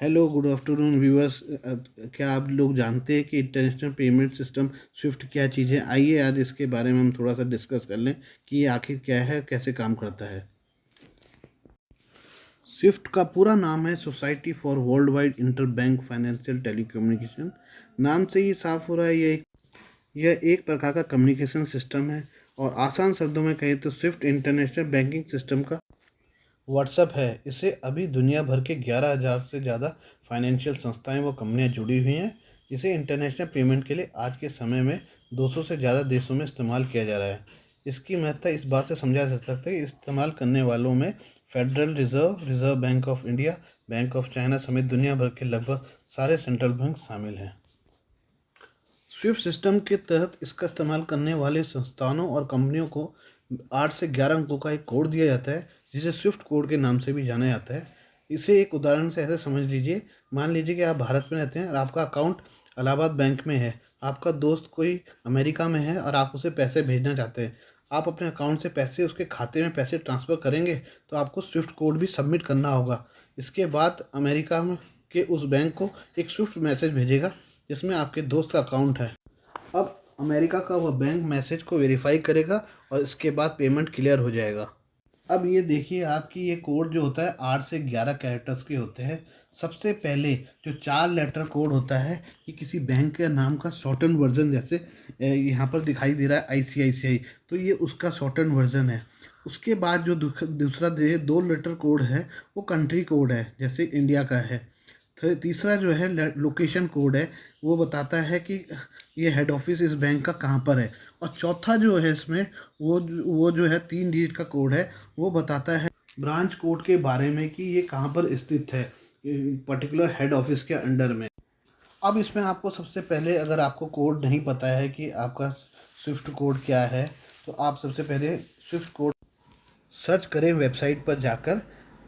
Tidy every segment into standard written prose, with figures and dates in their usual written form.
Hello, good afternoon viewers. क्या आप लोग जानते हैं कि इंटरनेशनल पेमेंट सिस्टम स्विफ्ट क्या चीज़ है? आइए आज इसके बारे में हम थोड़ा सा डिस्कस कर लें कि ये आखिर क्या है, कैसे काम करता है। स्विफ्ट का पूरा नाम है society for world wide inter bank financial telecommunication. नाम से ही साफ हो रहा है यह एक प्रकार का कम्युनिकेशन सिस्टम है। और आसान शब्दों में कहें तो स्विफ्ट इंटरनेशनल बैंकिंग सिस्टम का व्हाट्सअप है। इससे अभी दुनिया भर के 11,000 से ज़्यादा फाइनेंशियल संस्थाएं व कंपनियां जुड़ी हुई हैं। इसे इंटरनेशनल पेमेंट के लिए आज के समय में 200 से ज़्यादा देशों में इस्तेमाल किया जा रहा है। इसकी महत्ता इस बात से समझा जा सकता है कि इस्तेमाल करने वालों में federal reserve, reserve bank of India, bank of China समेत दुनिया भर के लगभग सारे सेंट्रल बैंक शामिल हैं। स्विफ्ट सिस्टम के तहत इसका इस्तेमाल करने वाले संस्थानों और कंपनियों को 8 से 11 अंकों का एक कोड दिया जाता है, जिसे स्विफ्ट कोड के नाम से भी जाना जाता है। इसे एक उदाहरण से ऐसे समझ लीजिए, मान लीजिए कि आप भारत में रहते हैं और आपका अकाउंट इलाहाबाद बैंक में है। आपका दोस्त कोई अमेरिका में है और आप उसे पैसे भेजना चाहते हैं। आप अपने अकाउंट से पैसे उसके खाते में पैसे ट्रांसफ़र करेंगे तो आपको स्विफ्ट कोड भी सबमिट करना होगा। इसके बाद अमेरिका में के उस बैंक को एक स्विफ्ट मैसेज भेजेगा जिसमें आपके दोस्त का अकाउंट है। अब अमेरिका का वह बैंक मैसेज को वेरीफाई करेगा और इसके बाद पेमेंट क्लियर हो जाएगा। अब ये देखिए, आपकी ये कोड जो होता है 8 से 11 कैरेक्टर्स के होते हैं। सबसे पहले जो 4 लेटर कोड होता है, ये किसी बैंक के नाम का शॉर्टन वर्जन, जैसे यहाँ पर दिखाई दे रहा है आईसीआईसीआई, तो ये उसका शॉर्टन वर्जन है। उसके बाद जो दूसरा 2 लेटर कोड है वो कंट्री कोड है, जैसे इंडिया का है। तीसरा जो है लोकेशन कोड है, वो बताता है कि ये हेड ऑफिस इस बैंक का कहाँ पर है। और चौथा जो है इसमें वो जो है 3 डिजिट का कोड है, वो बताता है ब्रांच कोड के बारे में कि ये कहाँ पर स्थित है पर्टिकुलर हेड ऑफिस के अंडर में। अब इसमें आपको सबसे पहले, अगर आपको कोड नहीं पता है कि आपका स्विफ्ट कोड क्या है, तो आप सबसे पहले स्विफ्ट कोड सर्च करें वेबसाइट पर जाकर।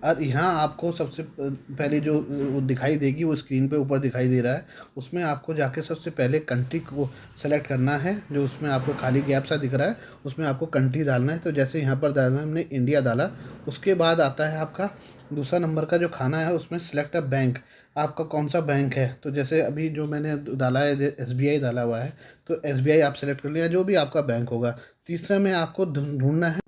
और यहाँ आपको सबसे पहले जो वो दिखाई देगी, वो स्क्रीन पे ऊपर दिखाई दे रहा है, उसमें आपको जाके सबसे पहले कंट्री को सेलेक्ट करना है। जो उसमें आपको खाली गैप सा दिख रहा है, उसमें आपको कंट्री डालना है। तो जैसे यहाँ पर डालना है, हमने इंडिया डाला। उसके बाद आता है आपका दूसरा नंबर का जो खाना है, उसमें सेलेक्ट अ बैंक, आपका कौन सा बैंक है। तो जैसे अभी जो मैंने डाला है एसबीआई डाला हुआ है, तो एसबीआई आप सेलेक्ट कर लिया, जो भी आपका बैंक होगा। तीसरे में आपको ढूंढना है,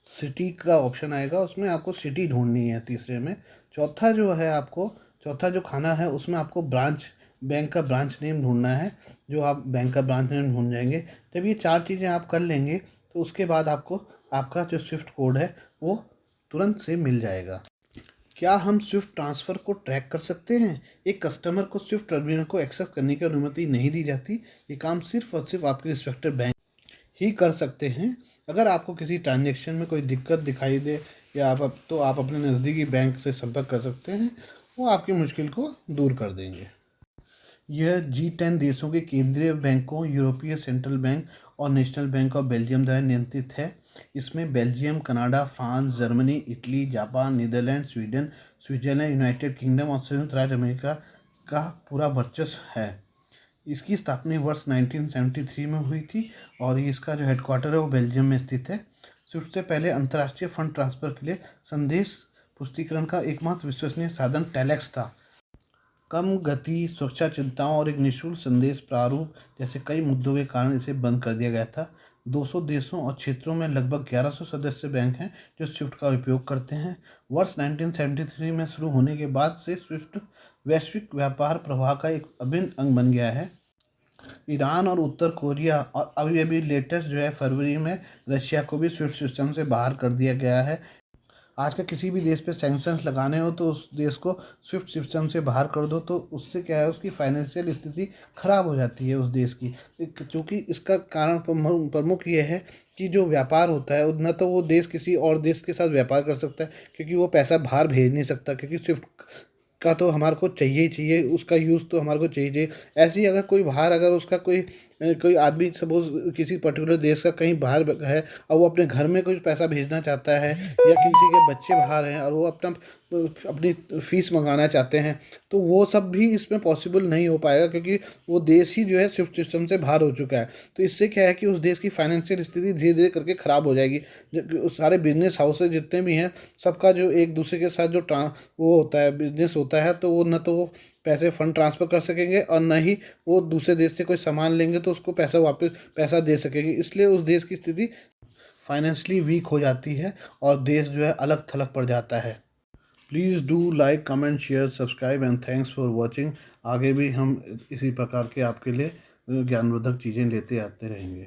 सिटी का ऑप्शन आएगा, उसमें आपको सिटी ढूंढनी है तीसरे में। चौथा जो है आपको, चौथा जो खाना है, उसमें आपको ब्रांच, बैंक का ब्रांच नेम ढूंढना है। जो आप बैंक का ब्रांच नेम ढूंढ जाएंगे, जब ये 4 चीज़ें आप कर लेंगे, तो उसके बाद आपको आपका जो स्विफ्ट कोड है वो तुरंत से मिल जाएगा। क्या हम स्विफ्ट ट्रांसफ़र को ट्रैक कर सकते हैं? एक कस्टमर को स्विफ्ट टर्मिनल को एक्सेस करने की अनुमति नहीं दी जाती। ये काम सिर्फ और सिर्फ आपके रिस्पेक्टेड बैंक ही कर सकते हैं। अगर आपको किसी ट्रांजैक्शन में कोई दिक्कत दिखाई दे या तो आप अपने नज़दीकी बैंक से संपर्क कर सकते हैं, वो आपकी मुश्किल को दूर कर देंगे। यह G10 देशों के केंद्रीय बैंकों, यूरोपीय सेंट्रल बैंक और नेशनल बैंक ऑफ बेल्जियम द्वारा नियंत्रित है। इसमें Belgium, Canada, France, Germany, Italy, Japan, Netherlands, Sweden, Switzerland, United Kingdom और संयुक्त राज्य अमेरिका का पूरा वर्चस्व है। इसकी स्थापना वर्ष 1973 में हुई थी और ये इसका जो हेडक्वार्टर है वो बेल्जियम में स्थित है। स्विफ्ट से पहले अंतर्राष्ट्रीय फंड ट्रांसफ़र के लिए संदेश पुष्टिकरण का एकमात्र विश्वसनीय साधन टेलेक्स था। कम गति, सुरक्षा चिंताओं और एक निःशुल्क संदेश प्रारूप जैसे कई मुद्दों के कारण इसे बंद कर दिया गया था। 200 देशों और क्षेत्रों में लगभग 1100 सदस्य बैंक हैं जो स्विफ्ट का उपयोग करते हैं। वर्ष 1973 में शुरू होने के बाद से स्विफ्ट वैश्विक व्यापार प्रवाह का एक अभिन्न अंग बन गया है। ईरान और उत्तर कोरिया और अभी अभी लेटेस्ट जो है फरवरी में रशिया को भी स्विफ्ट सिस्टम से बाहर कर दिया गया है। आज का किसी भी देश पे सैंक्शंस लगाने हो तो उस देश को स्विफ्ट सिस्टम से बाहर कर दो, तो उससे क्या है, उसकी फाइनेंशियल स्थिति खराब हो जाती है उस देश की। क्योंकि इसका कारण प्रमुख ये है कि जो व्यापार होता है, न तो वो देश किसी और देश के साथ व्यापार कर सकता है, क्योंकि वो पैसा बाहर भेज नहीं सकता, क्योंकि स्विफ्ट का तो हमारे को चाहिए ही चाहिए, उसका यूज़ तो हमारे को चाहिए चाहिए। ऐसे ही अगर कोई बाहर, अगर उसका कोई कोई आदमी सपोज किसी पर्टिकुलर देश का कहीं बाहर है और वो अपने घर में कुछ पैसा भेजना चाहता है, या किसी के बच्चे बाहर हैं और वो अपनी फ़ीस मंगाना चाहते हैं, तो वो सब भी इसमें पॉसिबल नहीं हो पाएगा, क्योंकि वो देश ही जो है स्विफ्ट सिस्टम से बाहर हो चुका है। तो इससे क्या है कि उस देश की फाइनेंशियल स्थिति धीरे धीरे करके ख़राब हो जाएगी। उस सारे बिजनेस हाउसेज जितने भी हैं, सबका जो एक दूसरे के साथ जो वो होता है, बिजनेस होता है, तो वो न तो वो पैसे फंड ट्रांसफ़र कर सकेंगे और न ही वो दूसरे देश से कोई सामान लेंगे तो उसको पैसा दे सकेंगे। इसलिए उस देश की स्थिति फाइनेंशियली वीक हो जाती है और देश जो है अलग थलग पड़ जाता है। Please do like, comment, share, subscribe and thanks for watching. आगे भी हम इसी प्रकार के आपके लिए ज्ञानवर्धक चीज़ें लेते आते रहेंगे।